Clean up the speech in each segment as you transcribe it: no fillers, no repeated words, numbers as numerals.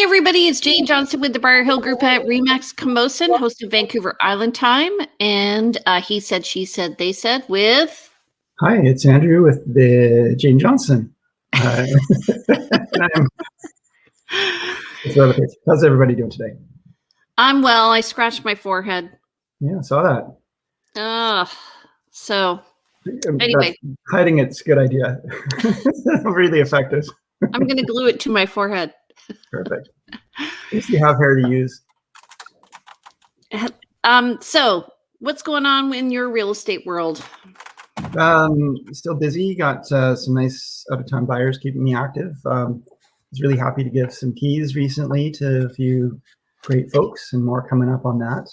everybody, it's Jane Johnson with the Briar Hill Group at Remax Camosun, host of Vancouver Island Time, and he said, she said, they said with... Hi, it's Andrew with the Jane Johnson. How's everybody doing today? I'm well. I scratched my forehead. Yeah, I saw that. So anyway. Hiding it's a good idea. Really effective. I'm going to glue it to my forehead. Perfect. At least you have hair to use. So what's going on in your real estate world? Still busy. Got some nice out-of-town buyers keeping me active. Was really happy to give some keys recently to a few great folks, and more coming up on that.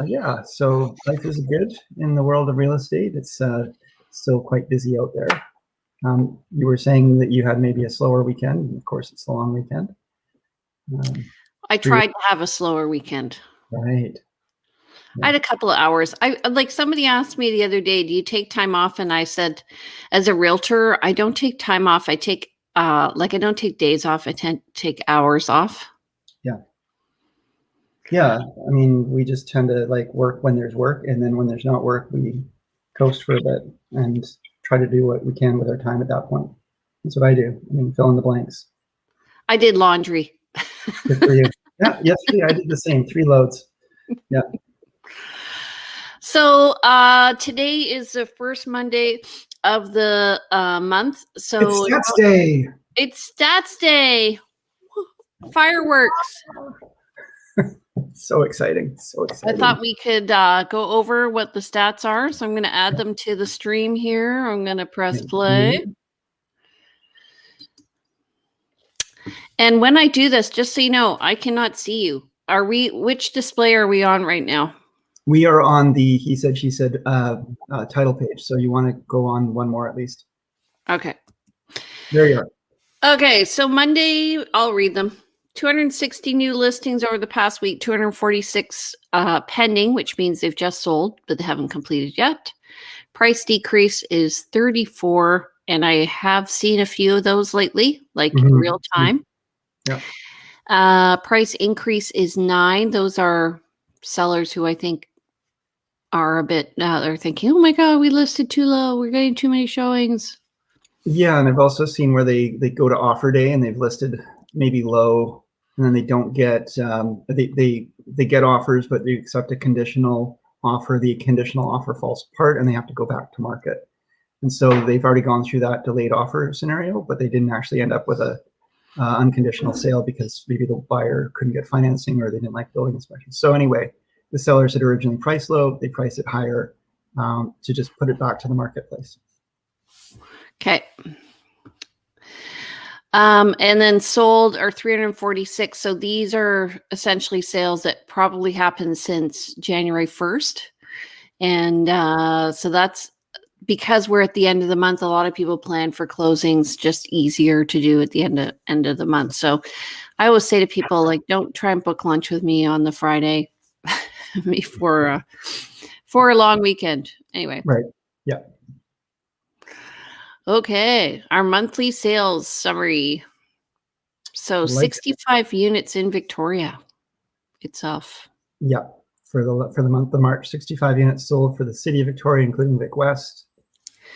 Yeah, so life is good in the world of real estate. It's still quite busy out there. You were saying that you had maybe a slower weekend. Of course, it's the long weekend. I tried to have a slower weekend. Right. I had a couple of hours. Somebody asked me the other day, do you take time off? And I said, as a realtor, I don't take time off. I take, I don't take days off. I tend to take hours off. Yeah. Yeah. I mean, we just tend to work when there's work. And then when there's not work, we coast for a bit and try to do what we can with our time at that point. That's what I do. I mean, fill in the blanks. I did laundry. Good for you. Yeah. Yesterday I did the same, 3 loads. Yeah. So today is the first Monday of the month. So it's Stats Day. It's Stats Day. Fireworks. So exciting. So exciting. I thought we could go over what the stats are. So I'm going to add them to the stream here. I'm going to press play. And when I do this, just so you know, I cannot see you. Which display are we on right now? We are on the he said, she said title page. So you want to go on one more at least. Okay. There you are. Okay. So Monday, I'll read them. 260 new listings over the past week, 246 pending, which means they've just sold, but they haven't completed yet. Price decrease is 34. And I have seen a few of those lately, real time. Yeah. Price increase is 9. Those are sellers who I think are a bit, they're thinking, oh my God, we listed too low. We're getting too many showings. Yeah. And I've also seen where they go to offer day and they've listed maybe low, and then they don't get, they get offers, but they accept a conditional offer. The conditional offer falls apart and they have to go back to market. And so they've already gone through that delayed offer scenario, but they didn't actually end up with a unconditional sale because maybe the buyer couldn't get financing or they didn't like building inspections. So anyway, the sellers had originally priced low, they priced it higher to just put it back to the marketplace. Okay. And then sold are 346. So these are essentially sales that probably happened since January 1st. And so that's because we're at the end of the month. A lot of people plan for closings, just easier to do at the end of the month. So I always say to people, don't try and book lunch with me on the Friday before for a long weekend. Anyway. Right. Yeah. Okay, our monthly sales summary. So 65 units in Victoria itself. Yeah, for the month of March, 65 units sold for the city of Victoria, including Vic West.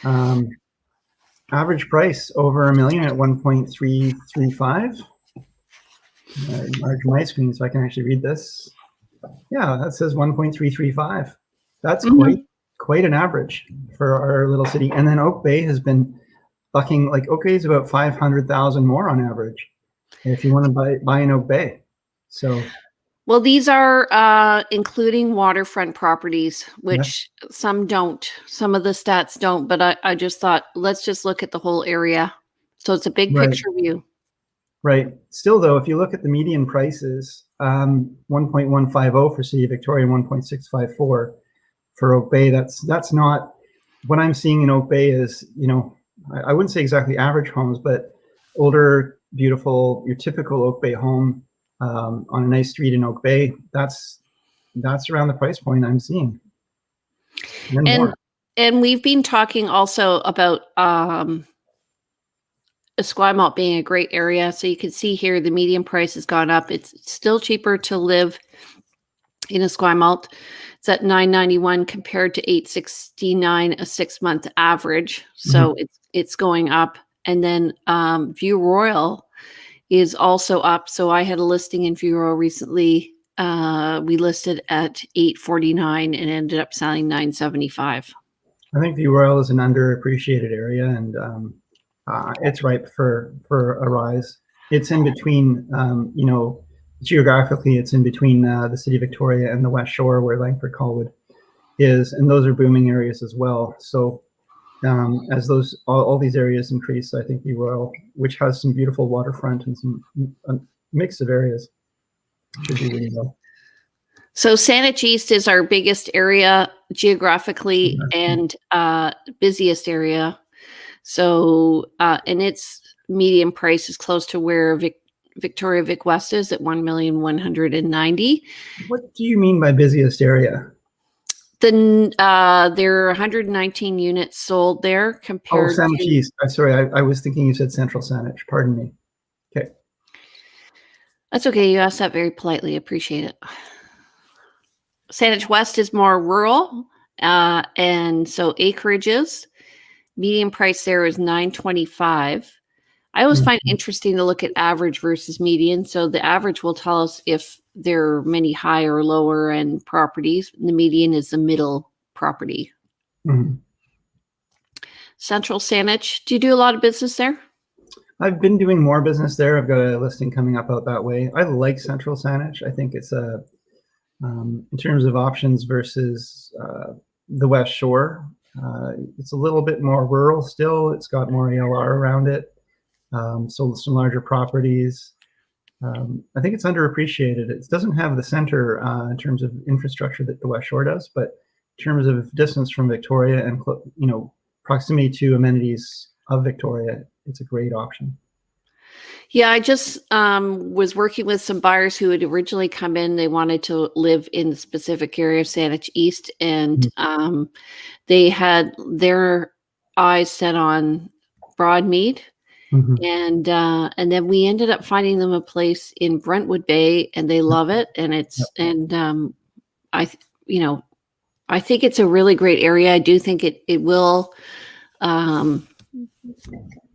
Average price over $1 million at 1.335. Enlarge my screen so I can actually read this. Yeah, that says 1.335. That's quite an average for our little city. And then Oak Bay has been bucking, Oak Bay is about 500,000 more on average if you want to buy in Oak Bay. So, well, these are including waterfront properties, which some don't. Some of the stats don't, but I just thought, let's just look at the whole area. So it's a big picture view. Right. Still, though, if you look at the median prices, 1.150 for City of Victoria, 1.654 for Oak Bay. That's not what I'm seeing in Oak Bay is, I wouldn't say exactly average homes, but older, beautiful, your typical Oak Bay home on a nice street in Oak Bay. That's around the price point I'm seeing. And we've been talking also about Esquimalt being a great area. So you can see here the median price has gone up. It's still cheaper to live in Esquimalt. It's at $991 compared to $869 a 6-month average. So it's going up. And then View Royal is also up. So I had a listing in View Royal recently. We listed at $849 and ended up selling $975. I think View Royal is an underappreciated area, and it's ripe for a rise. It's in between, geographically, it's in between the city of Victoria and the West Shore, where Langford Colwood is, and those are booming areas as well. So as all these areas increase, I think View Royal, which has some beautiful waterfront and some mix of areas, should do really well. So Saanich East is our biggest area geographically and busiest area. So and its median price is close to where Victoria Vic West is at $1,190,000. What do you mean by busiest area? There are 119 units sold there compared Saanich East. Sorry, I was thinking you said Central Saanich. Pardon me. Okay. That's okay. You asked that very politely. Appreciate it. Saanich West is more rural, and so acreages. Median price there is $925. I always find it interesting to look at average versus median. So the average will tell us if there are many high or lower end properties. The median is the middle property. Central Saanich. Do you do a lot of business there? I've been doing more business there. I've got a listing coming up out that way. I like Central Saanich. I think it's in terms of options versus the West Shore, it's a little bit more rural still. It's got more ALR around it. So some larger properties. I think it's underappreciated. It doesn't have the center in terms of infrastructure that the West Shore does, but in terms of distance from Victoria and proximity to amenities of Victoria, it's a great option. Yeah, I just was working with some buyers who had originally come in. They wanted to live in the specific area of Saanich East, and they had their eyes set on Broadmead. And then we ended up finding them a place in Brentwood Bay, and they love it. And I think it's a really great area. I do think it will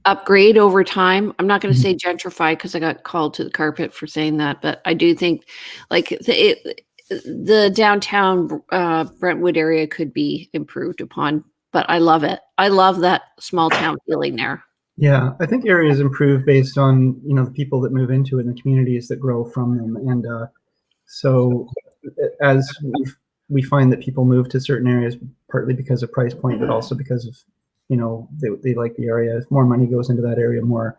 upgrade over time. I'm not going to say gentrify because I got called to the carpet for saying that, but I do think like the downtown Brentwood area could be improved upon. But I love it. I love that small town feeling there. Yeah, I think areas improve based on the people that move into it and the communities that grow from them, and so as we find that people move to certain areas partly because of price point, but also because of they like the area. If more money goes into that area, more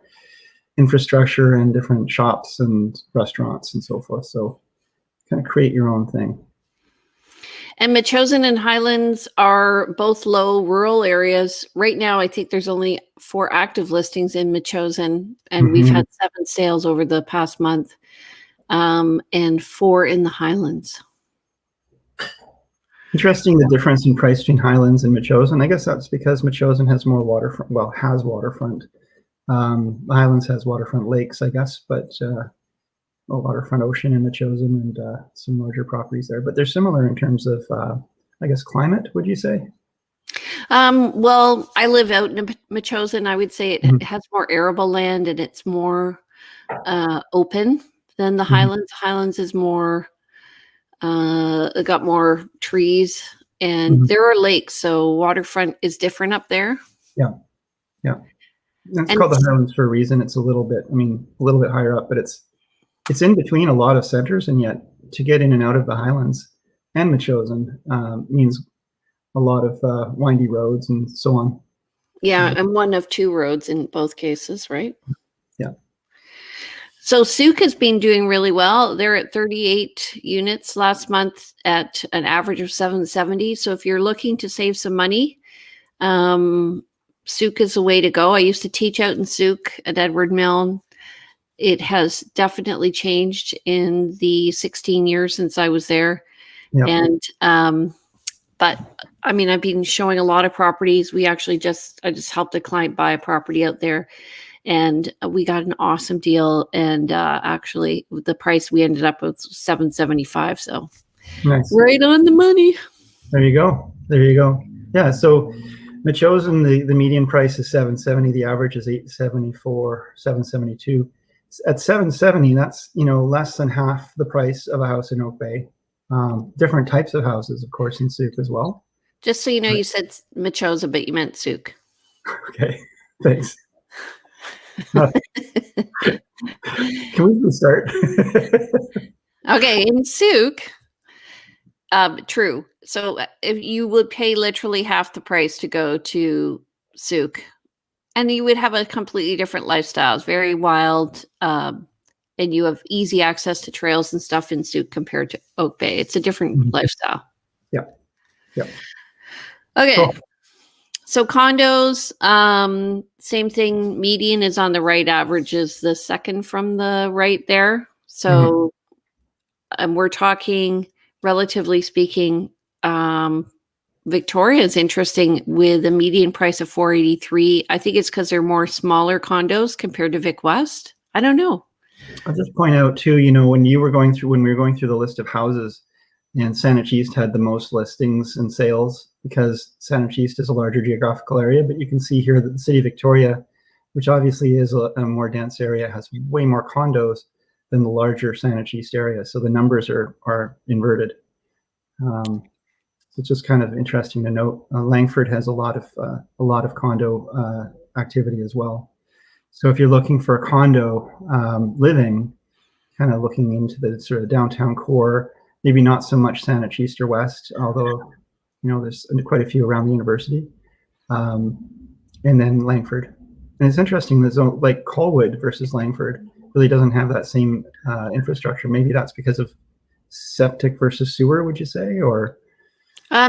infrastructure and different shops and restaurants and so forth. So kind of create your own thing. And Metchosin and Highlands are both low rural areas. Right now, I think there's only 4 active listings in Metchosin, and we've had 7 sales over the past month, and 4 in the Highlands. Interesting, the difference in price between Highlands and Metchosin. I guess that's because Metchosin has more waterfront. Well, has waterfront. The Highlands has waterfront lakes, I guess, but a waterfront ocean in Metchosin and some larger properties there. But they're similar in terms of, I guess, climate. Would you say? Well, I live out in Metchosin. I would say it has more arable land and it's more open than the Highlands. Highlands is more. It got more trees, and there are lakes, so waterfront is different up there. Yeah. It's called the Highlands for a reason. It's a little bit higher up, but it's in between a lot of centers, and yet to get in and out of the Highlands and Metchosin means a lot of windy roads and so on. Yeah, and one of 2 roads in both cases, right? Yeah. So Souk has been doing really well. They're at 38 units last month at an average of $770. So if you're looking to save some money, Souk is the way to go. I used to teach out in Souk at Edward Milne. It has definitely changed in the 16 years since I was there. Yep. And but I mean, I've been showing a lot of properties. I just helped a client buy a property out there. and we got an awesome deal. And actually, the price we ended up with $775. So Nice. right on the money. There you go. There you go. Yeah. So Machosen, the median price is $770. The average is $874, $772. At $770, that's less than half the price of a house in Oak Bay. Different types of houses, of course, in Souk as well. Just so you know, you said Machosa, but you meant Souk. Okay, thanks. Can we start? Okay, in Souk, true. So if you would pay literally half the price to go to Souk, and you would have a completely different lifestyle. It's very wild, and you have easy access to trails and stuff in Souk compared to Oak Bay. It's a different lifestyle. Yeah. Yeah. Okay. Cool. So condos, same thing. Median is on the right. Average is the second from the right there. So we're talking, relatively speaking, Victoria is interesting with a median price of $483. I think it's because they're more smaller condos compared to Vic West. I don't know. I'll just point out too, when we were going through the list of houses, and Saanich East had the most listings and sales because Saanich East is a larger geographical area. But you can see here that the city of Victoria, which obviously is a more dense area, has way more condos than the larger Saanich East area. So the numbers are inverted. It's just kind of interesting to note. Langford has a lot of condo activity as well. So if you're looking for a condo living, kind of looking into the sort of downtown core, maybe not so much Saanich East or West, although there's quite a few around the university, and then Langford. And it's interesting that like Colwood versus Langford really doesn't have that same infrastructure. Maybe that's because of septic versus sewer, would you say, or?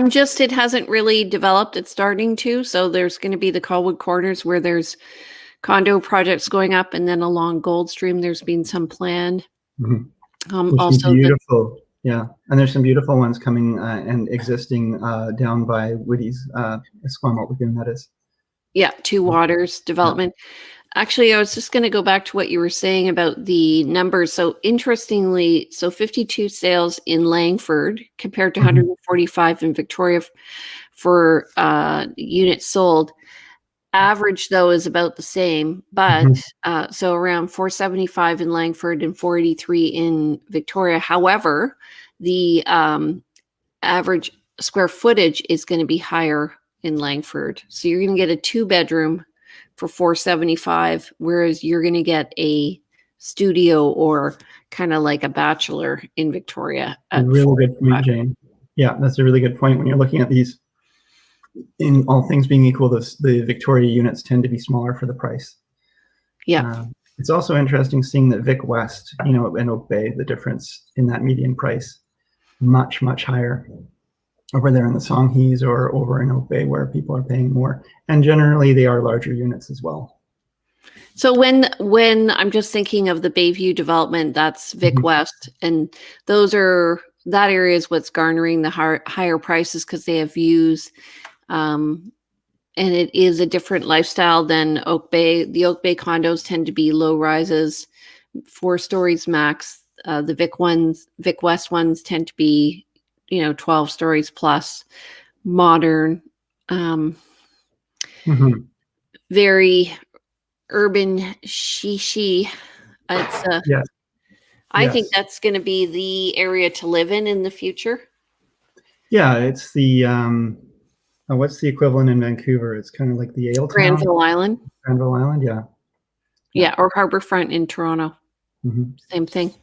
Just it hasn't really developed. It's starting to. So there's going to be the Colwood Corners where there's condo projects going up, and then along Goldstream there's been some planned. Also beautiful. Yeah, and there's some beautiful ones coming and existing down by Woody's Esquimalt Lagoon, that is. Yeah, Two Waters development. Yeah. Actually, I was just going to go back to what you were saying about the numbers. So interestingly, 52 sales in Langford compared to 145 in Victoria for units sold. Average, though, is about the same, but so around 475 in Langford and 483 in Victoria. However, the average square footage is going to be higher in Langford. So you're going to get a 2-bedroom for 475, whereas you're going to get a studio or kind of like a bachelor in Victoria. A really good point, Jane. Yeah, that's a really good point. When you're looking at these, in all things being equal, the Victoria units tend to be smaller for the price. Yeah. It's also interesting seeing that Vic West, and Oak Bay, the difference in that median price, much, much higher over there in the Songhees or over in Oak Bay, where people are paying more. And generally they are larger units as well. So when I'm just thinking of the Bayview development, that's Vic West, and that area is what's garnering the higher prices because they have views. And it is a different lifestyle than Oak Bay. The Oak Bay condos tend to be low rises, 4 stories max. The Vic West ones tend to be, 12 stories plus, modern, very urban, she. It's yes. I think that's going to be the area to live in the future. Yeah, it's the what's the equivalent in Vancouver? It's kind of like the Ale Town. Granville Island. Granville Island, yeah. Yeah, or Harbourfront in Toronto. Same thing.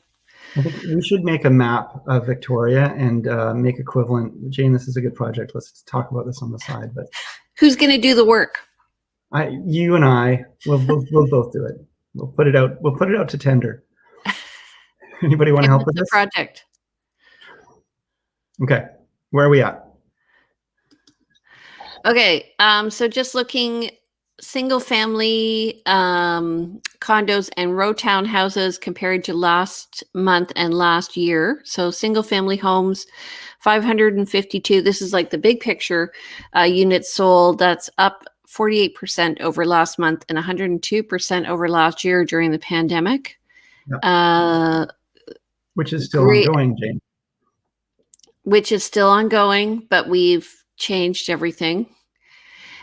I think we should make a map of Victoria and make equivalent. Jane, this is a good project. Let's talk about this on the side. But who's going to do the work? You and I. We'll both do it. We'll put it out. We'll put it out to tender. Anybody want to help with this project? Okay, where are we at? Okay, so just looking single family condos and row townhouses compared to last month and last year. So single family homes, 552. This is like the big picture units sold. That's up 48% over last month and 102% over last year during the pandemic. Which is still great, ongoing, Jane. which is still ongoing, but we've changed everything.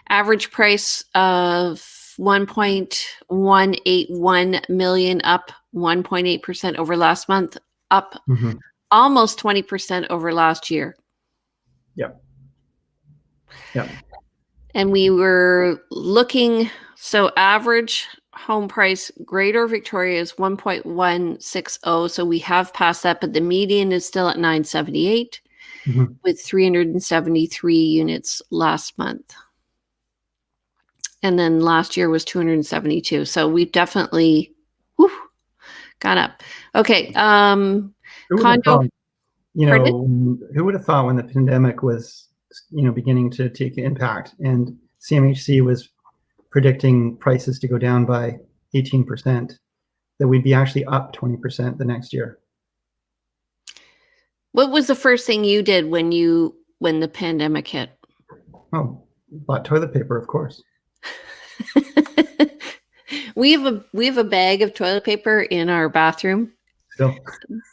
Average price of 1.181 million, up 1.8% over last month, up almost 20% over last year. Yep. And we were looking, so average home price, Greater Victoria is 1.160. So we have passed that, but the median is still at 978 with 373 units last month. And then last year was 272. So we've definitely gone up. Okay. Who would have thought, who would have thought when the pandemic was, beginning to take impact and CMHC was predicting prices to go down by 18%, that we'd be actually up 20% the next year? What was the first thing you did when the pandemic hit? Oh, bought toilet paper, of course. We have a bag of toilet paper in our bathroom. Still,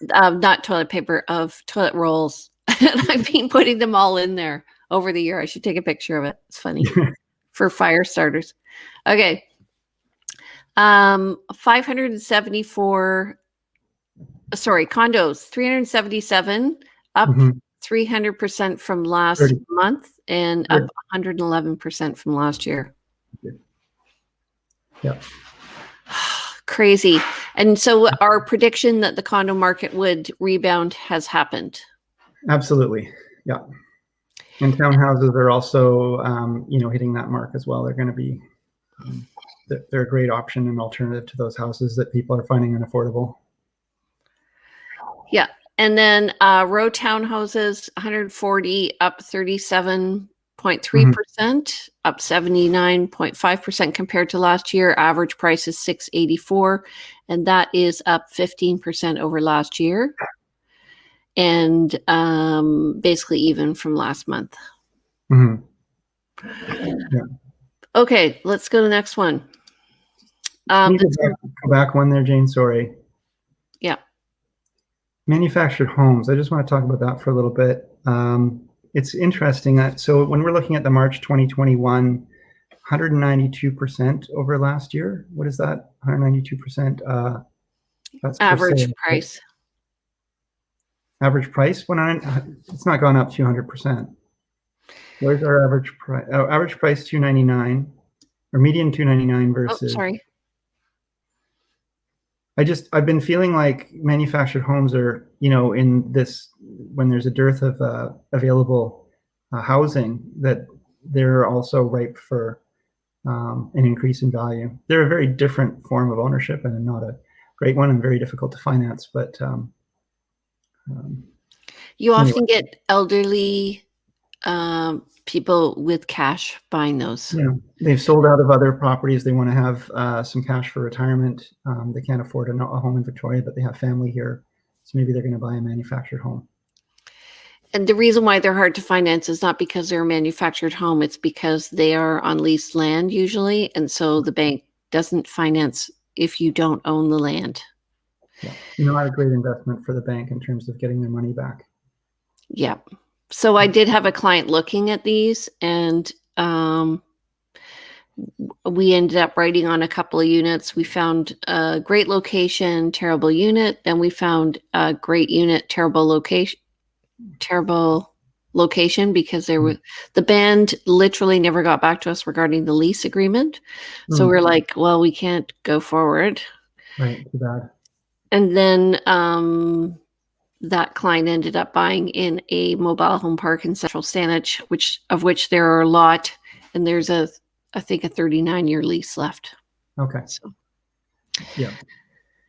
not toilet paper, of toilet rolls. And I've been putting them all in there over the year. I should take a picture of it. It's funny for fire starters. Okay. 574. Sorry, condos 377, up 300% from last month and up 111% from last year. Yeah. Crazy. And so our prediction that the condo market would rebound has happened. Absolutely. Yeah. And townhouses are also, hitting that mark as well. They're going to be, they're a great option and alternative to those houses that people are finding unaffordable. Yeah. And then row townhouses, 140, up 37.3%, up 79.5% compared to last year. Average price is 684, and that is up 15% over last year. And basically even from last month. Yeah. Okay, let's go to the next one. Can you go back one there, Jane? Sorry. Yeah. Manufactured homes. I just want to talk about that for a little bit. It's interesting that, so when we're looking at the March 2021, 192% over last year. What is that? 192%. That's average price. Average price? It's not gone up 200%. Where's our average price? Oh, average price 299, or median 299 versus. Oh, sorry. I've been feeling like manufactured homes are, in this, when there's a dearth of available housing, that they're also ripe for an increase in value. They're a very different form of ownership and not a great one and very difficult to finance, but you often get elderly people with cash buying those. Yeah, they've sold out of other properties. They want to have some cash for retirement. They can't afford a home in Victoria, but they have family here. So maybe they're going to buy a manufactured home. And the reason why they're hard to finance is not because they're a manufactured home. It's because they are on leased land usually. And so the bank doesn't finance if you don't own the land. Yeah, not a great investment for the bank in terms of getting their money back. Yeah. So I did have a client looking at these, and we ended up writing on a couple of units. We found a great location, terrible unit. Then we found a great unit, terrible location, because the band literally never got back to us regarding the lease agreement. So we're like, well, we can't go forward. Right. Too bad. And then that client ended up buying in a mobile home park in Central Saanich, which there are a lot, and there's I think a 39-year lease left. Okay. So, yeah.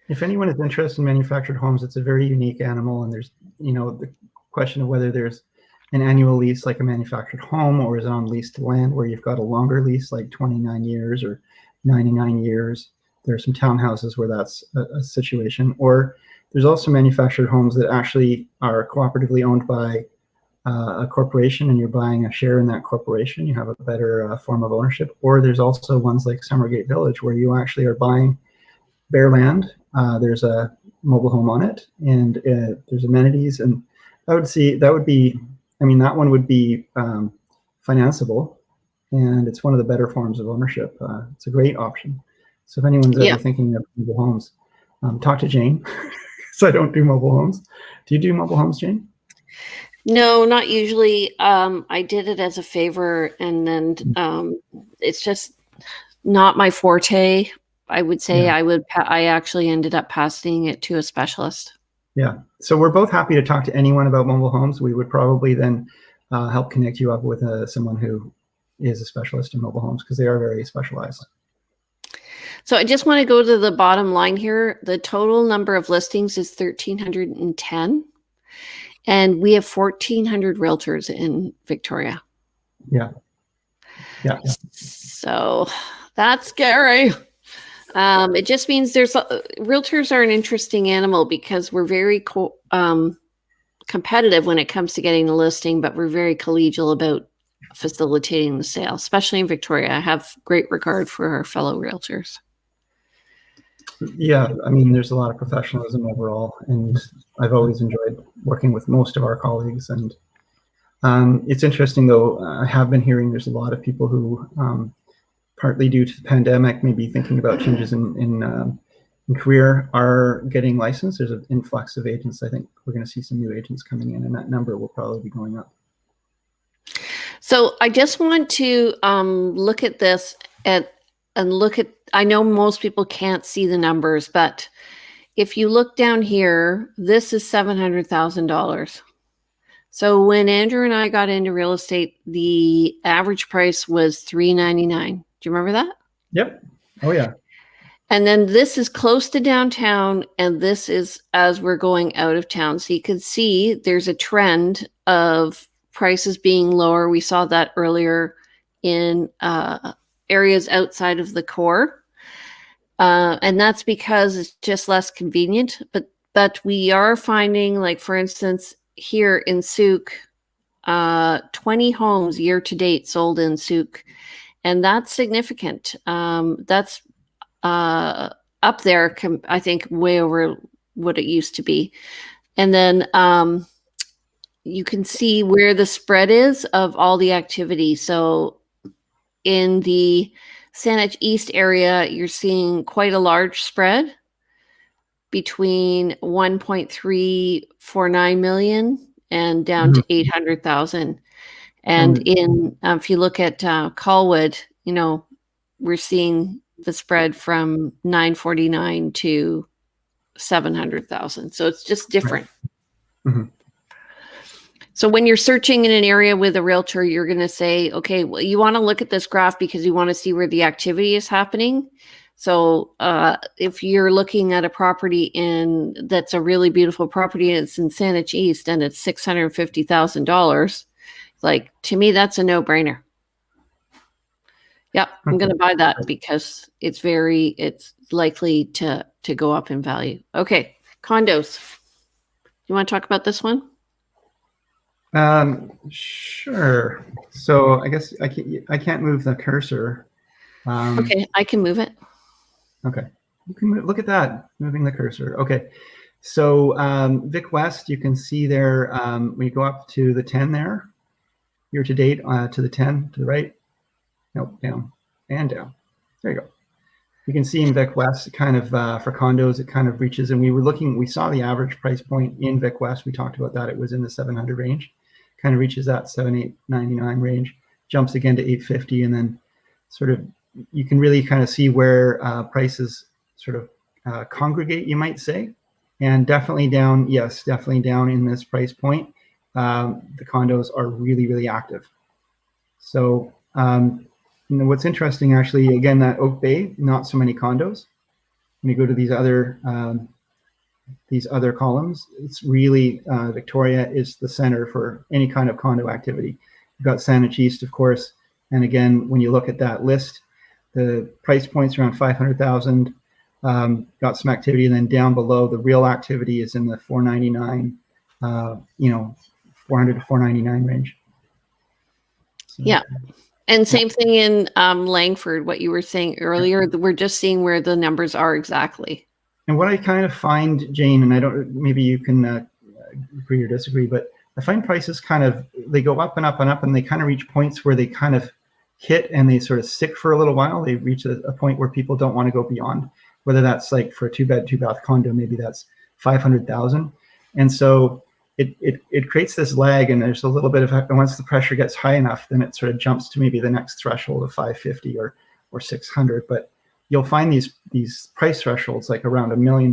If anyone is interested in manufactured homes, it's a very unique animal, and there's, the question of whether there's an annual lease like a manufactured home, or is it on leased land where you've got a longer lease like 29 years or 99 years. There are some townhouses where that's a situation, or there's also manufactured homes that actually are cooperatively owned by a corporation and you're buying a share in that corporation, you have a better form of ownership. Or there's also ones like Summergate Village where you actually are buying bare land. There's a mobile home on it, and there's amenities, and that would be, I mean, that one would be financeable, and it's one of the better forms of ownership. It's a great option. So if anyone's ever thinking of mobile homes, talk to Jane, because I don't do mobile homes. Do you do mobile homes, Jane? No, not usually. I did it as a favor, and then it's just not my forte. I would say I actually ended up passing it to a specialist. Yeah. So we're both happy to talk to anyone about mobile homes. We would probably then help connect you up with someone who is a specialist in mobile homes, because they are very specialized. So I just want to go to the bottom line here. The total number of listings is 1,310, and we have 1,400 realtors in Victoria. Yeah. So that's scary. It just means realtors are an interesting animal, because we're very competitive when it comes to getting the listing, but we're very collegial about facilitating the sale, especially in Victoria. I have great regard for our fellow realtors. Yeah, I mean, there's a lot of professionalism overall, and I've always enjoyed working with most of our colleagues. And it's interesting, though, I have been hearing there's a lot of people who, partly due to the pandemic, maybe thinking about changes in career, are getting licensed. There's an influx of agents. I think we're going to see some new agents coming in, and that number will probably be going up. So I just want to look at this and look at, I know most people can't see the numbers, but if you look down here, this is $700,000. So when Andrew and I got into real estate, the average price was $399. Do you remember that? Yep. Oh yeah. And then this is close to downtown, and this is as we're going out of town. So you can see there's a trend of prices being lower. We saw that earlier in areas outside of the core. And that's because it's just less convenient. But we are finding, like, for instance, here in Souk, 20 homes year to date sold in Souk. And that's significant. That's up there, I think, way over what it used to be. And then you can see where the spread is of all the activity. So in the Saanich East area, you're seeing quite a large spread between 1.349 million and down to 800,000. And in if you look at Colwood, you know, we're seeing the spread from 949 to 700,000. So it's just different. Mm-hmm. So when you're searching in an area with a realtor, you're going to say, okay, well, you want to look at this graph because you want to see where the activity is happening. So if you're looking at a property that's a really beautiful property, and it's in Saanich East and it's $650,000, like, to me, that's a no-brainer. Yep, I'm going to buy that because it's likely to go up in value. Okay, condos. You want to talk about this one? Sure. So I guess I can't move the cursor. Okay, I can move it. Okay, you can look at that, moving the cursor. Okay, so Vic West, you can see there when you go up to the 10 there, year to date, to the 10 to the right. Nope, down and down. There you go. You can see in Vic West, kind of for condos, it kind of reaches, and we saw the average price point in Vic West. We talked about that. It was in the 700 range, kind of reaches that 7,899 range, jumps again to 850, and then sort of, you can really kind of see where prices sort of congregate, you might say, and definitely down. Yes, definitely down in this price point. The condos are really, really active. So, you know, what's interesting, actually, again, that Oak Bay, not so many condos. When you go to these other columns, it's really Victoria is the center for any kind of condo activity. You've got Saanich East, of course, and again, when you look at that list, the price points around 500,000. Got some activity, and then down below, the real activity is in the 499. You know, 400 to 499 range. So, yeah. And same thing in Langford, what you were saying earlier. We're just seeing where the numbers are exactly. and what I kind of find, Jane, and I don't, maybe you can agree or disagree, but I find prices kind of, they go up and up and up, and they kind of reach points where they kind of hit and they sort of stick for a little while. They reach a point where people don't want to go beyond, whether that's like for a 2-bed, 2-bath condo, maybe that's 500,000. And so it creates this lag, and there's a little bit of, once the pressure gets high enough, then it sort of jumps to maybe the next threshold of 550 or 600. But you'll find these price thresholds like around $1 million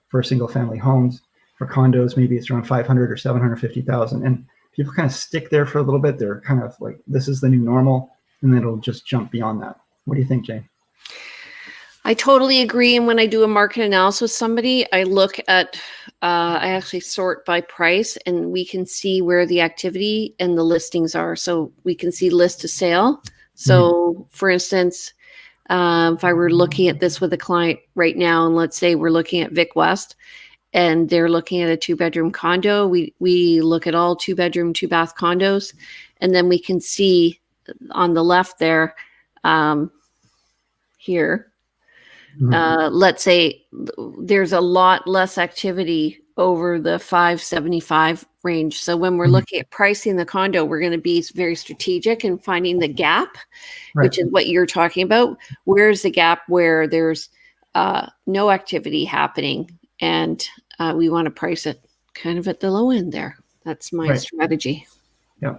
for single family homes. For condos, maybe it's around 500 or 750,000, and people kind of stick there for a little bit. They're kind of like, this is the new normal, and then it'll just jump beyond that. What do you think, Jane? I totally agree. And when I do a market analysis with somebody, I look at, I actually sort by price, and we can see where the activity and the listings are. So we can see list to sale. So for instance, if I were looking at this with a client right now, and let's say we're looking at Vic West, and they're looking at a 2-bedroom condo, we look at all 2-bedroom, 2-bath condos, and then we can see on the left there, here, let's say there's a lot less activity over the 575 range. So when we're looking at pricing the condo, we're going to be very strategic in finding the gap, which is what you're talking about. Where's the gap where there's no activity happening? And we want to price it kind of at the low end there. That's my strategy. Yeah.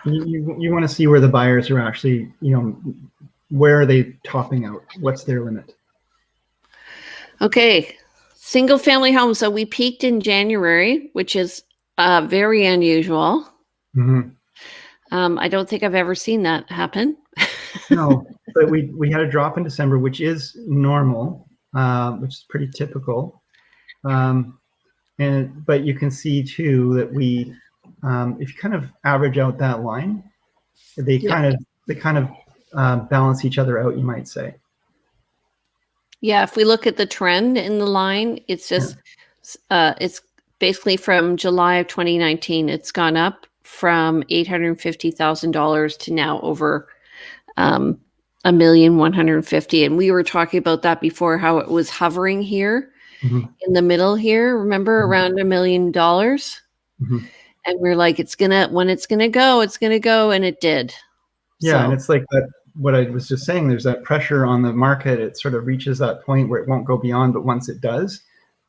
You want to see where the buyers are actually, where are they topping out? What's their limit? Okay. Single family homes. So we peaked in January, which is very unusual. I don't think I've ever seen that happen. No, but we had a drop in December, which is normal, which is pretty typical. But you can see too that if you kind of average out that line, they kind of balance each other out, you might say. Yeah, if we look at the trend in the line, it's just it's basically from July of 2019. It's gone up from $850,000 to now over $1,150,000. And we were talking about that before, how it was hovering here. In the middle here, remember, around $1 million. And we're like, when it's gonna go, and it did. Yeah, so. And it's like that, what I was just saying, there's that pressure on the market. It sort of reaches that point where it won't go beyond, but once it does,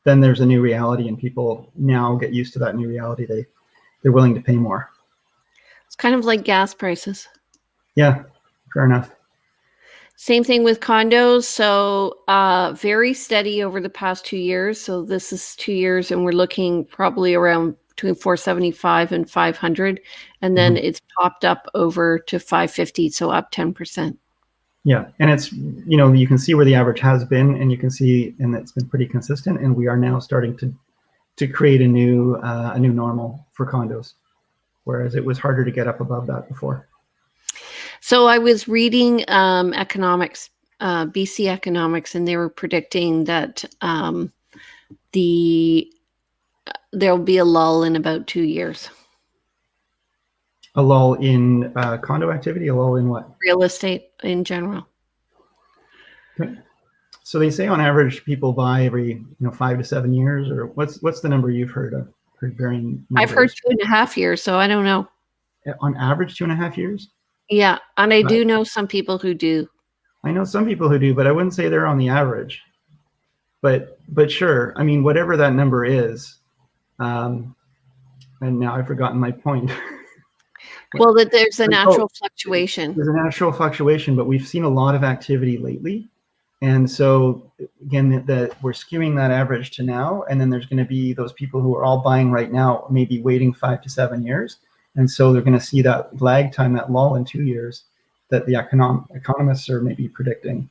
then there's a new reality, and people now get used to that new reality. They're willing to pay more. It's kind of like gas prices. Yeah, fair enough. Same thing with condos. So very steady over the past 2 years. So this is 2 years, and we're looking probably around between 475 and 500. And then it's popped up over to 550. So up 10%. Yeah. And it's, you can see where the average has been, and you can see, and it's been pretty consistent. And we are now starting to create a new normal for condos, whereas it was harder to get up above that before. So I was reading economics, BC economics, and they were predicting that there'll be a lull in about 2 years. A lull in condo activity? A lull in what? Real estate in general. Okay. So they say on average people buy every 5 to 7 years, or what's the number you've heard of? Varying numbers. I've heard 2.5 years, so I don't know. On average, 2.5 years? Yeah, and I do know some people who do. I know some people who do, but I wouldn't say they're on the average. But sure, I mean, whatever that number is, and now I've forgotten my point. Well, that there's a natural fluctuation. There's a natural fluctuation, but we've seen a lot of activity lately. And so, again, that we're skewing that average to now, and then there's going to be those people who are all buying right now, maybe waiting 5 to 7 years. And so they're going to see that lag time, that lull in 2 years, that the economists are maybe predicting,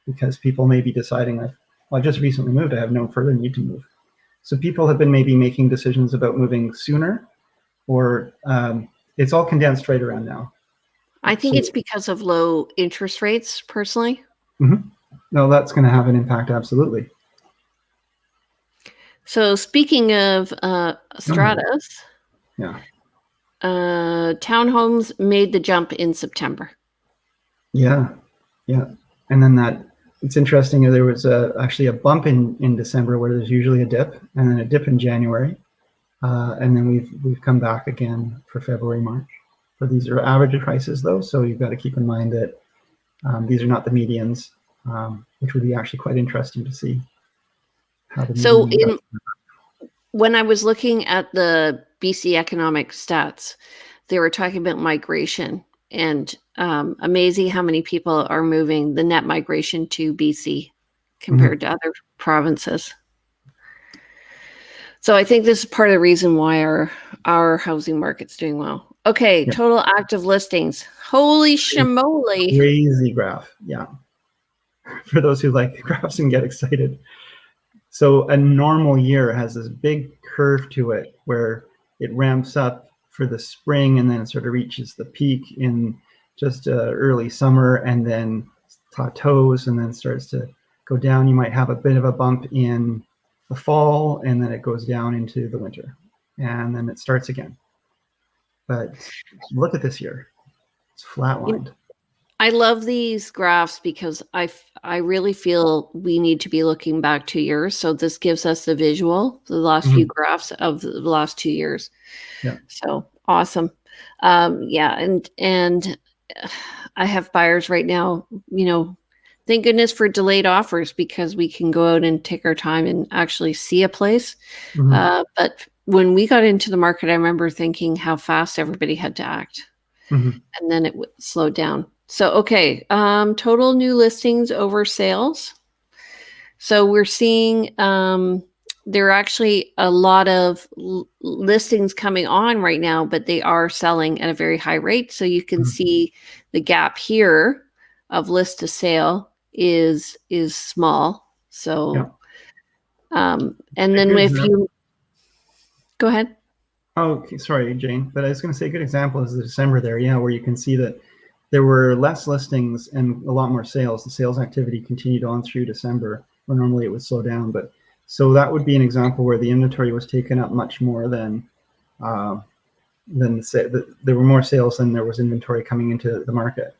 because people may be deciding, I just recently moved, I have no further need to move. So people have been maybe making decisions about moving sooner, or it's all condensed right around now. I think it's because of low interest rates, personally. No, that's going to have an impact, absolutely. So speaking of stratas, Townhomes made the jump in September. Yeah, yeah. And then it's interesting. There was actually a bump in December where there's usually a dip, and then a dip in January, and then we've come back again for February, March. But these are average prices though, so you've got to keep in mind that these are not the medians, which would be actually quite interesting to see how the median. When I was looking at the BC economic stats, they were talking about migration, and amazing how many people are moving, the net migration to BC compared to other provinces. So I think this is part of the reason why our housing market's doing well. Okay, yeah. Total active listings. Holy schmoly. Crazy graph, yeah. For those who like graphs and get excited. So a normal year has this big curve to it where it ramps up for the spring and then it sort of reaches the peak in just early summer and then plateaus and then starts to go down. You might have a bit of a bump in the fall and then it goes down into the winter and then it starts again. But look at this year. It's flatlined. I love these graphs because I really feel we need to be looking back 2 years. So this gives us the visual, the last few graphs of the last 2 years. Yeah. So awesome. Yeah. And I have buyers right now, thank goodness for delayed offers because we can go out and take our time and actually see a place. But when we got into the market, I remember thinking how fast everybody had to act. And then it slowed down. So, okay, total new listings over sales. So we're seeing there are actually a lot of listings coming on right now, but they are selling at a very high rate. So you can see the gap here of list to sale is small. So, and then if you go ahead. Oh, okay. Sorry, Jane, but I was going to say a good example is the December there, where you can see that there were less listings and a lot more sales. The sales activity continued on through December, where normally it would slow down. But so that would be an example where the inventory was taken up much more than there were more sales than there was inventory coming into the market.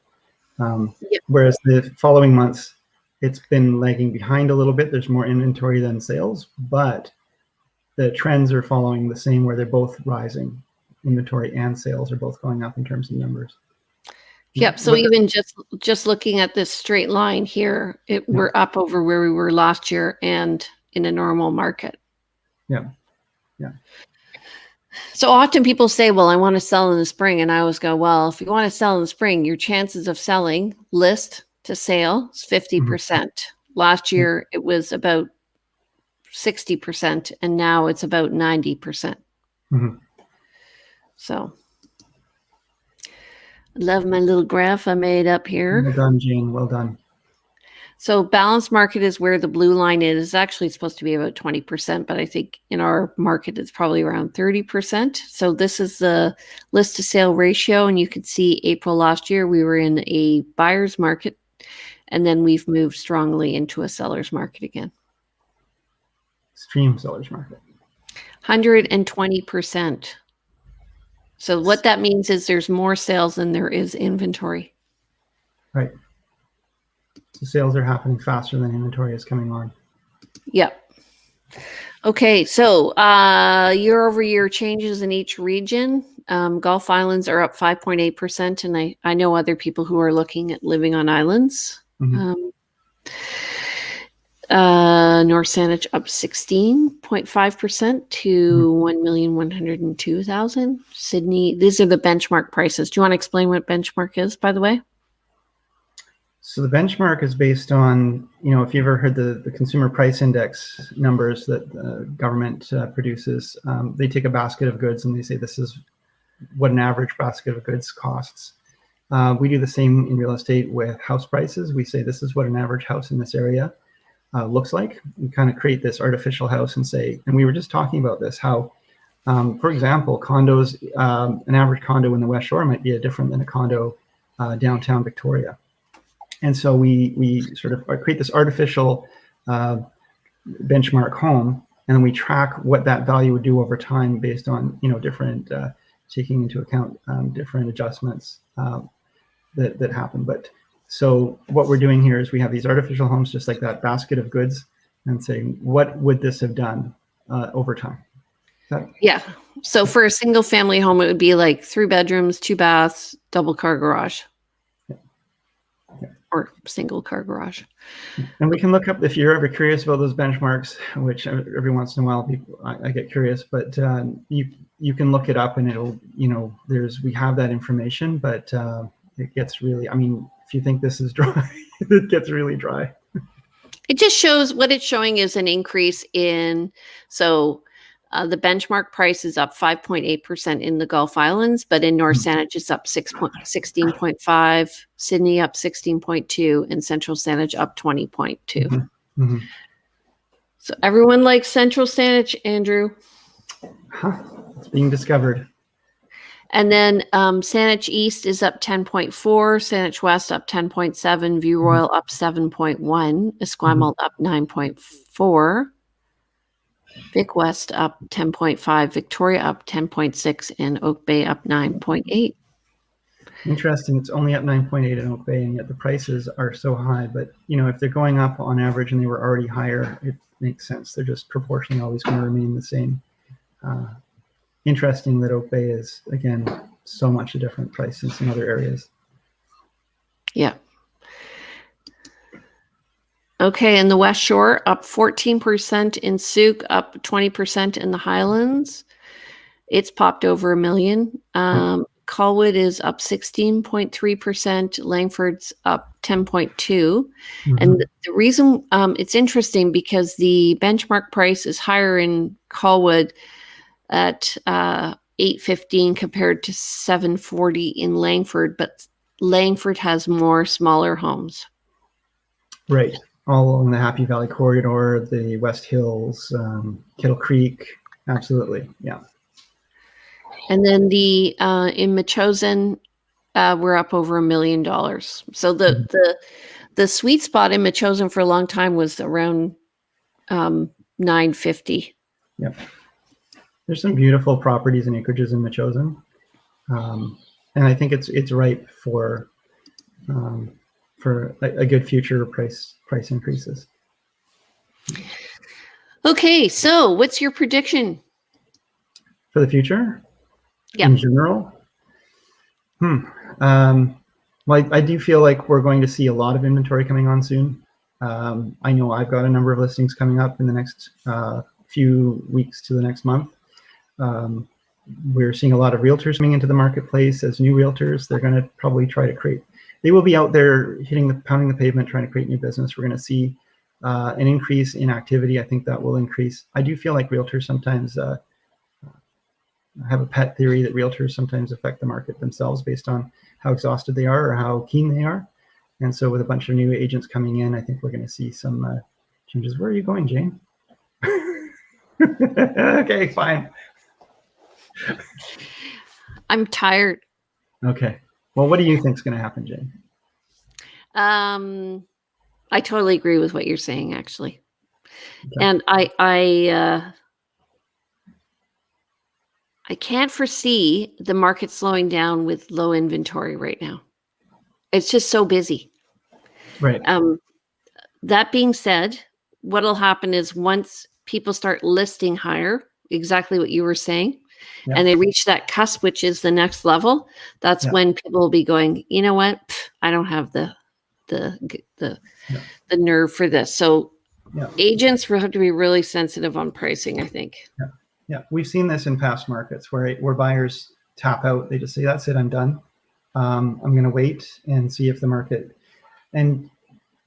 Whereas the following months, it's been lagging behind a little bit. There's more inventory than sales, but the trends are following the same, where they're both rising. Inventory and sales are both going up in terms of numbers. Yep. So even just looking at this straight line here, we're up over where we were last year and in a normal market. Yeah. So often people say, well, I want to sell in the spring. And I always go, well, if you want to sell in the spring, your chances of selling list to sale is 50%. Last year, it was about 60%. And now it's about 90%. So love my little graph I made up here. Well done, Jane. Well done. So balanced market is where the blue line is. It's actually supposed to be about 20%, but I think in our market, it's probably around 30%. So this is the list to sale ratio. And you could see April last year, we were in a buyer's market, and then we've moved strongly into a seller's market again. Extreme seller's market. 120%. So what that means is there's more sales than there is inventory. Right. So sales are happening faster than inventory is coming on. Yep. Okay. So year over year changes in each region. Gulf Islands are up 5.8%. And I know other people who are looking at living on islands. North Saanich up 16.5% to 1,102,000. Sydney, these are the benchmark prices. Do you want to explain what benchmark is, by the way? So the benchmark is based on, if you ever heard the consumer price index numbers that the government produces, they take a basket of goods and they say this is what an average basket of goods costs. We do the same in real estate with house prices. We say this is what an average house in this area looks like. We kind of create this artificial house and say, and we were just talking about this, how, for example, condos, an average condo in the West Shore might be different than a condo downtown Victoria. And so we sort of create this artificial benchmark home, and then we track what that value would do over time based on different taking into account different adjustments that happen. But so what we're doing here is we have these artificial homes, just like that basket of goods, and saying, what would this have done over time? Yeah. So for a single family home, it would be like 3 bedrooms, 2 baths, double car garage. Or single car garage. And we can look up, if you're ever curious about those benchmarks, which every once in a while I get curious, but you can look it up and it'll, we have that information, but it gets really, I mean, if you think this is dry, it gets really dry. It just shows, what it's showing is an increase in, the benchmark price is up 5.8% in the Gulf Islands, but in North Saanich it's up 16.5, Sydney up 16.2, and Central Saanich up 20.2. Mm-hmm. So everyone likes Central Saanich, Andrew. It's being discovered. And then Saanich East is up 10.4, Saanich West up 10.7, View Royal up 7.1, Esquimalt up 9.4. Vic West up 10.5, Victoria up 10.6, and Oak Bay up 9.8. Interesting. It's only up 9.8 in Oak Bay, and yet the prices are so high. But, if they're going up on average and they were already higher, it makes sense. They're just proportionally always going to remain the same. Interesting that Oak Bay is, again, so much a different price than some other areas. Yeah. Okay, in the West Shore, up 14% in Souk, up 20% in the Highlands. It's popped over $1 million. Colwood is up 16.3%. Langford's up 10.2%. Mm-hmm. And the reason it's interesting because the benchmark price is higher in Colwood at $815 compared to $740 in Langford, but Langford has more smaller homes. Right. All along the Happy Valley corridor, the West Hills, Kettle Creek, absolutely, yeah. And then the in Metchosin, we're up over $1 million. So the sweet spot in Metchosin for a long time was around $950. Yep. There's some beautiful properties and acreages in Metchosin, and I think it's ripe for a good future price increases. Okay, so what's your prediction for the future? Yeah. In general, well, I do feel like we're going to see a lot of inventory coming on soon. I know I've got a number of listings coming up in the next few weeks to the next month. We're seeing a lot of realtors coming into the marketplace as new realtors. They're going to probably try to create. They will be out there pounding the pavement, trying to create new business. We're going to see an increase in activity. I think that will increase. I do feel like realtors sometimes have a pet theory that realtors sometimes affect the market themselves based on how exhausted they are or how keen they are. And so with a bunch of new agents coming in, I think we're going to see some changes. Where are you going, Jane? Okay, fine. I'm tired. Okay. Well, what do you think is going to happen, Jane? I totally agree with what you're saying, actually. Okay. And I can't foresee the market slowing down with low inventory right now. It's just so busy. Right. That being said, what'll happen is once people start listing higher, exactly what you were saying, and they reach that cusp, which is the next level, that's when people will be going, you know what? I don't have the nerve for this. So agents will have to be really sensitive on pricing, I think. Yeah, we've seen this in past markets where buyers tap out. They just say, that's it, I'm done. I'm going to wait and see if the market, and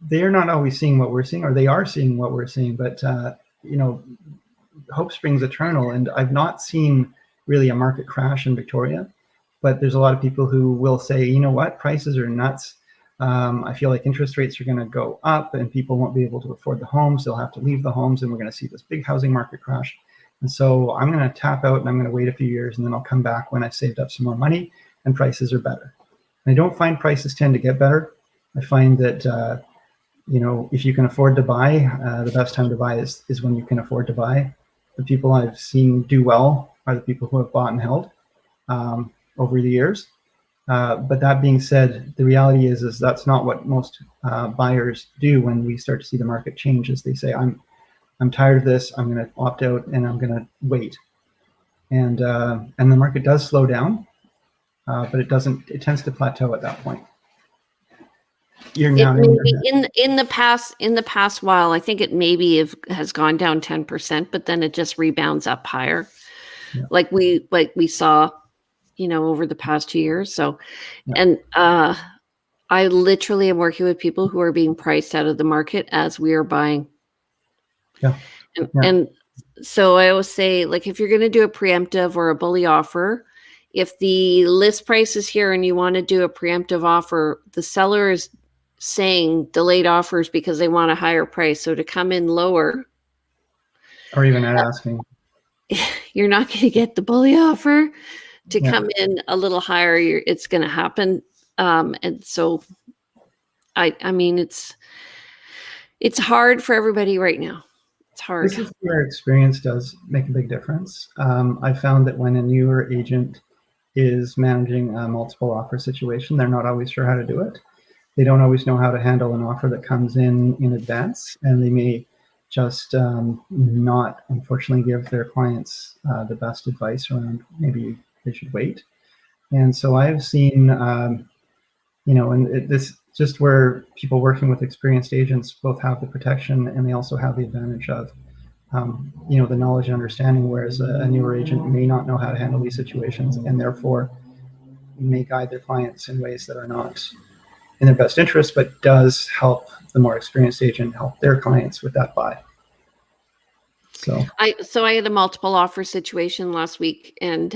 they're not always seeing what we're seeing, or they are seeing what we're seeing, but hope springs eternal. And I've not seen really a market crash in Victoria, but there's a lot of people who will say, you know what, prices are nuts. I feel like interest rates are going to go up and people won't be able to afford the homes. They'll have to leave the homes and we're going to see this big housing market crash. And so I'm going to tap out and I'm going to wait a few years and then I'll come back when I've saved up some more money and prices are better. And I don't find prices tend to get better. I find that, if you can afford to buy, the best time to buy is when you can afford to buy. The people I've seen do well are the people who have bought and held. over the years. But that being said, the reality is that's not what most buyers do when we start to see the market change. Is they say, I'm tired of this. I'm going to opt out and I'm going to wait. And the market does slow down, but it doesn't. It tends to plateau at that point. You're now in the past while, I think it maybe has gone down 10%, but then it just rebounds up higher, Yeah. like we saw, over the past 2 years. So, Yeah. and I literally am working with people who are being priced out of the market as we are buying. Yeah. And so I always say, like, if you're going to do a preemptive or a bully offer, if the list price is here and you want to do a preemptive offer, the seller is saying delayed offers because they want a higher price. So to come in lower, or even at asking, you're not going to get the bully offer. To come in a little higher, it's going to happen. And so, I mean, it's hard for everybody right now. It's hard. This is where experience does make a big difference. I found that when a newer agent is managing a multiple offer situation, they're not always sure how to do it. They don't always know how to handle an offer that comes in advance, and they may just not, unfortunately, give their clients the best advice around maybe they should wait. And so I've seen, and this just where people working with experienced agents both have the protection and they also have the advantage of, the knowledge and understanding, whereas a newer agent may not know how to handle these situations and therefore may guide their clients in ways that are not in their best interest, but does help the more experienced agent help their clients with that buy. So I had a multiple offer situation last week, and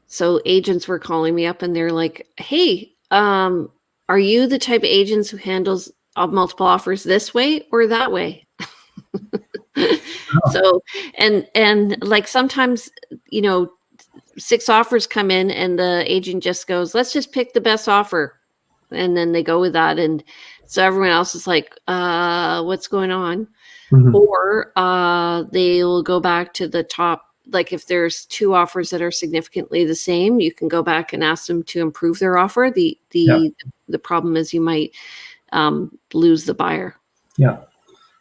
so agents were calling me up and they're like, "Hey, are you the type of agents who handles multiple offers this way or that way?" So, and like sometimes, 6 offers come in and the agent just goes, "Let's just pick the best offer." And then they go with that. And so everyone else is like, what's going on? Mm-hmm. Or they'll go back to the top. Like if there's 2 offers that are significantly the same, you can go back and ask them to improve their offer. The problem is you might lose the buyer. Yeah.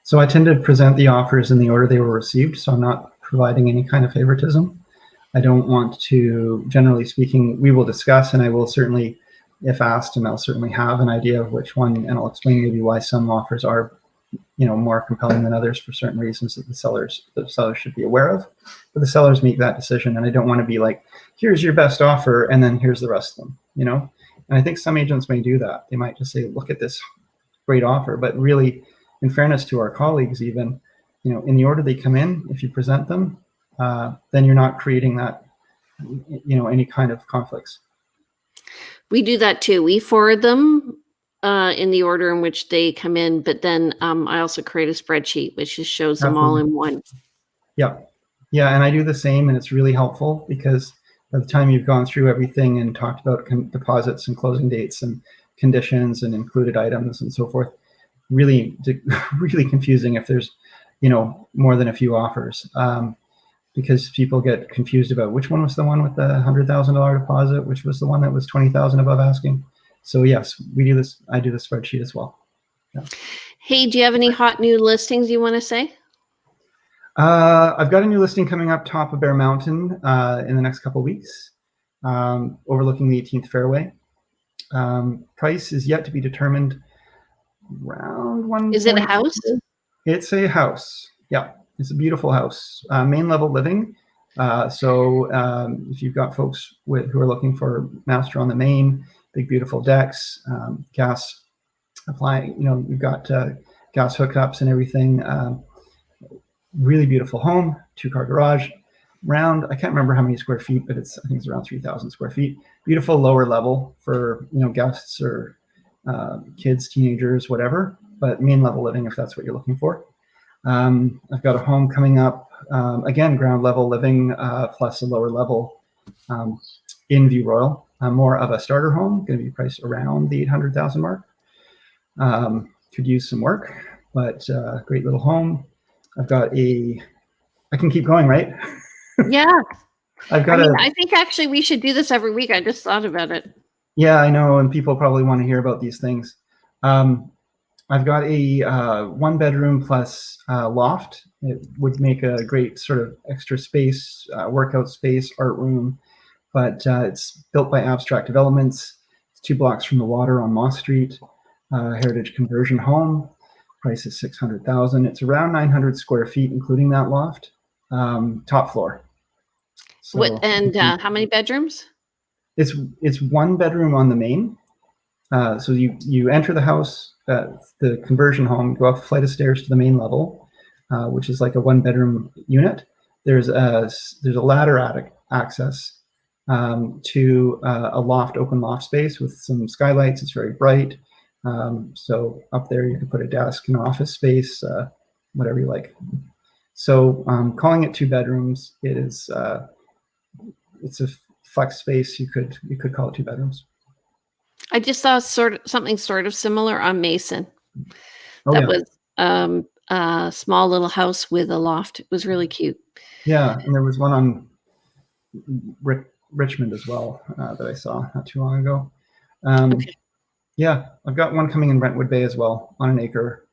So I tend to present the offers in the order they were received. So I'm not providing any kind of favoritism. I don't want to, generally speaking, we will discuss, and I will certainly, if asked, and I'll certainly have an idea of which one, and I'll explain maybe why some offers are, more compelling than others for certain reasons that the sellers should be aware of. But the sellers make that decision, and I don't want to be like, here's your best offer, and then here's the rest of them, And I think some agents may do that. They might just say, look at this great offer, but really, in fairness to our colleagues, even, in the order they come in, if you present them, then you're not creating that, any kind of conflicts. We do that too. We forward them in the order in which they come in, but then I also create a spreadsheet which just shows them all in one. Yeah, and I do the same, and it's really helpful because by the time you've gone through everything and talked about deposits and closing dates and conditions and included items and so forth, really confusing if there's more than a few offers. Because people get confused about which one was the one with the $100,000 deposit, which was the one that was $20,000 above asking. So yes, we do this. I do the spreadsheet as well. Yeah. Hey, do you have any hot new listings you want to say? I've got a new listing coming up top of Bear Mountain in the next couple of weeks, overlooking the 18th fairway. Price is yet to be determined. Around one. Is it a house? It's a house. Yeah. It's a beautiful house, main level living. So if you've got folks who are looking for master on the main, big beautiful decks, gas applying, you've got gas hookups and everything. Really beautiful home, 2-car garage. I can't remember how many square feet, but I think it's around 3,000 square feet. Beautiful lower level for guests or kids, teenagers, whatever. But main level living if that's what you're looking for. I've got a home coming up, again, ground level living plus a lower level in View Royal, more of a starter home, going to be priced around the $800,000 mark. Could use some work, but great little home. I've got I can keep going, right? Yeah. I've got I think actually we should do this every week. I just thought about it. Yeah, I know, and people probably want to hear about these things. I've got a 1-bedroom plus loft. It would make a great sort of extra space, workout space, art room, but it's built by Abstract Developments. It's 2 blocks from the water on Moss Street. Heritage conversion home. Price is $600,000. It's around 900 square feet, including that loft. Top floor. So, how many bedrooms? It's 1 bedroom on the main. So you enter the house, the conversion home, go up a flight of stairs to the main level, which is like a 1-bedroom unit. There's a ladder attic access to a loft, open loft space with some skylights. It's very bright. So up there you can put a desk, an office space, whatever you like. So calling it 2 bedrooms, it's a flex space. You could call it 2 bedrooms. I just saw something sort of similar on Mason. That was a small little house with a loft. It was really cute. Yeah, and there was one on Richmond as well that I saw not too long ago. Okay. Yeah, I've got one coming in Brentwood Bay as well on an acre.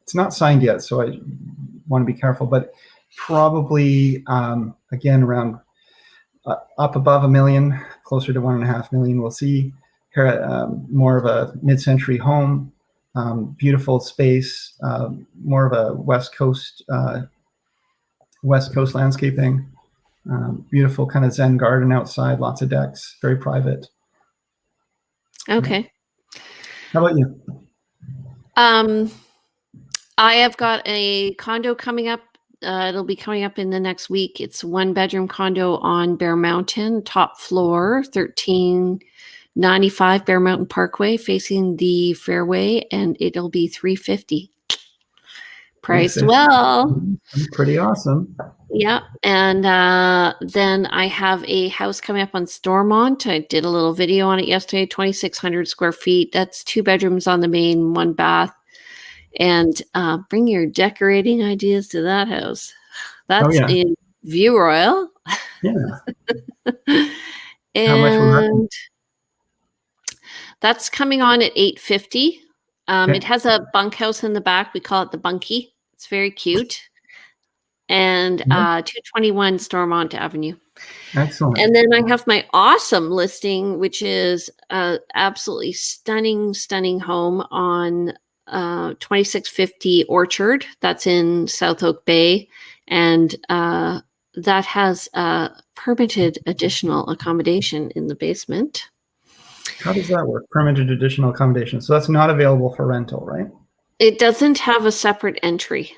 It's not signed yet, so I want to be careful, but probably, again, around up above $1 million, closer to $1.5 million. We'll see here more of a mid-century home, beautiful space, more of a West Coast landscaping, beautiful kind of Zen garden outside, lots of decks, very private. Okay. How about you? I have got a condo coming up. It'll be coming up in the next week. It's 1-bedroom condo on Bear Mountain, top floor, 1395 Bear Mountain Parkway, facing the fairway, and it'll be $350. Priced well. Pretty awesome. Yeah, and then I have a house coming up on Stormont. I did a little video on it yesterday. 2,600 square feet. That's 2 bedrooms on the main, 1 bath. And bring your decorating ideas to that house. That's in View Royal. Yeah. And how much was that? That's coming on at $850. It has a bunkhouse in the back. We call it the Bunkie. It's very cute. And 221 Stormont Avenue. Excellent. And then I have my awesome listing, which is a absolutely stunning, stunning home on 2650 Orchard. That's in South Oak Bay. And that has permitted additional accommodation in the basement. How does that work? Permitted additional accommodation. So that's not available for rental, right? It doesn't have a separate entry.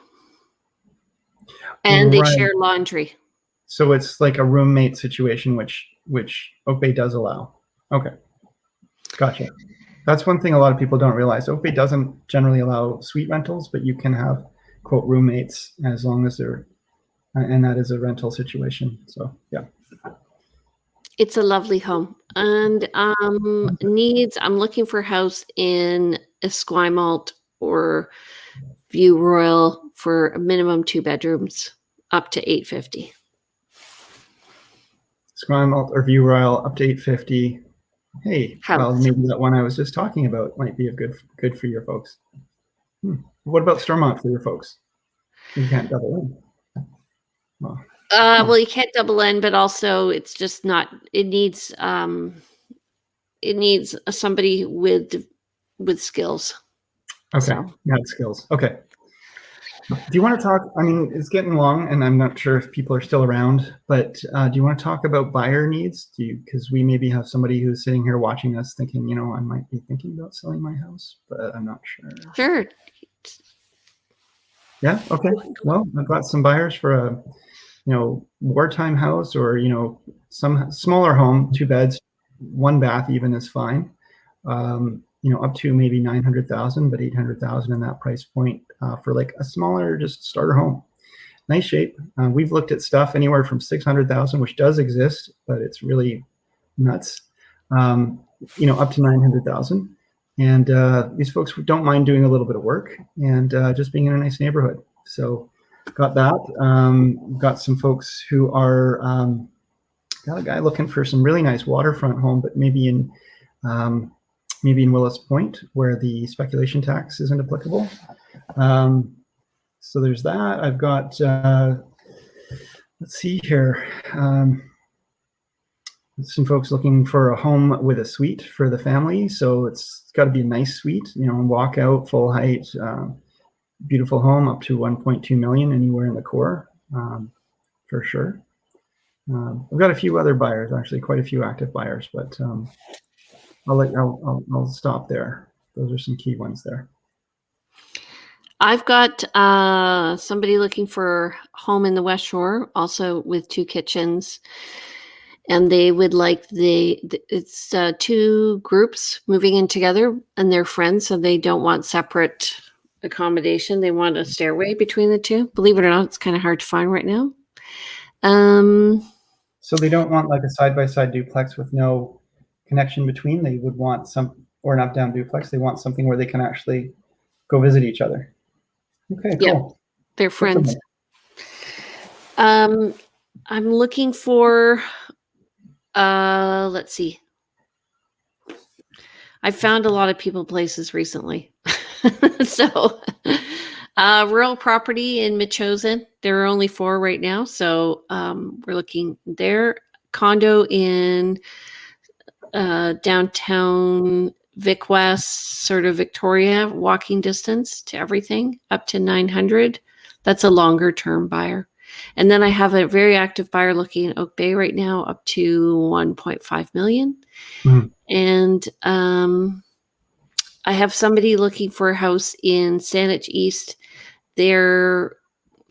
And they share laundry. So it's like a roommate situation, which Oak Bay does allow. Okay. Gotcha. That's one thing a lot of people don't realize. Oak Bay doesn't generally allow suite rentals, but you can have, quote, roommates as long as they're, and that is a rental situation. So, yeah. It's a lovely home. And I'm looking for a house in Esquimalt or View Royal for a minimum 2 bedrooms, up to $850. Esquimalt or View Royal, up to $850. Hey, well, maybe that one I was just talking about might be a good for your folks. What about Stormont for your folks? You can't double in. Well, you can't double in, but also it's just not. It needs somebody with skills. Okay, so. Not skills. Okay. Do you want to talk? I mean, it's getting long, and I'm not sure if people are still around. But do you want to talk about buyer needs? Because we maybe have somebody who's sitting here watching us, thinking, I might be thinking about selling my house, but I'm not sure. Sure. Yeah. Okay. Well, I've got some buyers for a, wartime house, or some smaller home, 2 beds, 1 bath, even is fine. Up to maybe 900,000, but 800,000 in that price point for like a smaller, just starter home. Nice shape. We've looked at stuff anywhere from 600,000, which does exist, but it's really nuts. Up to 900,000. And these folks don't mind doing a little bit of work and just being in a nice neighborhood. So got that. Got some folks who are got a guy looking for some really nice waterfront home, but maybe in Willis Point where the speculation tax isn't applicable. So there's that. I've got, let's see here. Some folks looking for a home with a suite for the family. So it's got to be a nice suite, walk out, full height, beautiful home up to 1.2 million anywhere in the core, for sure. I've got a few other buyers, actually quite a few active buyers, but I'll stop there. Those are some key ones there. I've got somebody looking for a home in the West Shore, also with 2 kitchens. And they would like it's 2 groups moving in together, and they're friends, so they don't want separate accommodation. They want a stairway between the 2. Believe it or not, it's kind of hard to find right now. So they don't want like a side-by-side duplex with no connection between. They would want or an up-down duplex. They want something where they can actually go visit each other. Okay, cool. Yeah, they're friends. I'm looking for, let's see. I found a lot of people places recently. So, rural property in Metchosin. There are only 4 right now. So we're looking there. Condo in downtown Vic West, sort of Victoria, walking distance to everything, up to 900. That's a longer term buyer. And then I have a very active buyer looking in Oak Bay right now, up to 1.5 million. Mm-hmm. And I have somebody looking for a house in Saanich East. They're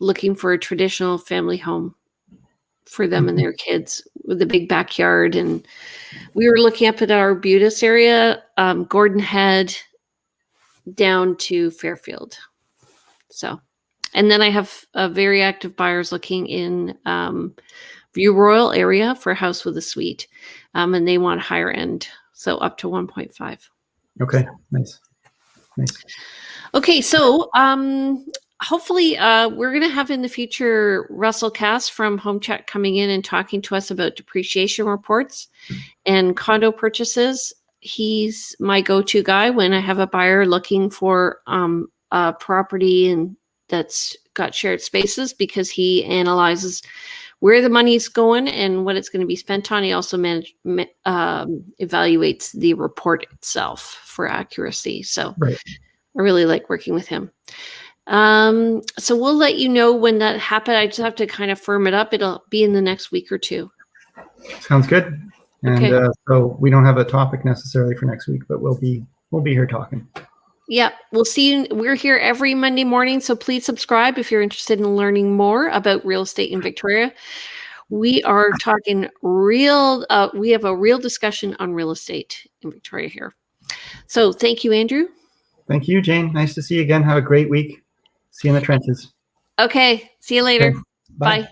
looking for a traditional family home for them and their kids with a big backyard. And we were looking up at our Arbutus area, Gordon Head down to Fairfield. So, and then I have very active buyers looking in View Royal area for a house with a suite. And they want higher end. So up to 1.5. Okay, nice. Okay, so hopefully we're going to have in the future Russell Cass from Home Chat coming in and talking to us about depreciation reports and condo purchases. He's my go-to guy when I have a buyer looking for a property and that's got shared spaces, because he analyzes where the money's going and what it's going to be spent on. He also evaluates the report itself for accuracy. So right. I really like working with him. So we'll let you know when that happens. I just have to kind of firm it up. It'll be in the next week or 2. Sounds good. And okay. So we don't have a topic necessarily for next week, but we'll be here talking. Yeah, we'll see you. We're here every Monday morning, so please subscribe if you're interested in learning more about real estate in Victoria. We are talking real, we have a real discussion on real estate in Victoria here. So thank you, Andrew. Thank you, Jane. Nice to see you again. Have a great week. See you in the trenches. Okay, see you later. Okay. Bye. Bye.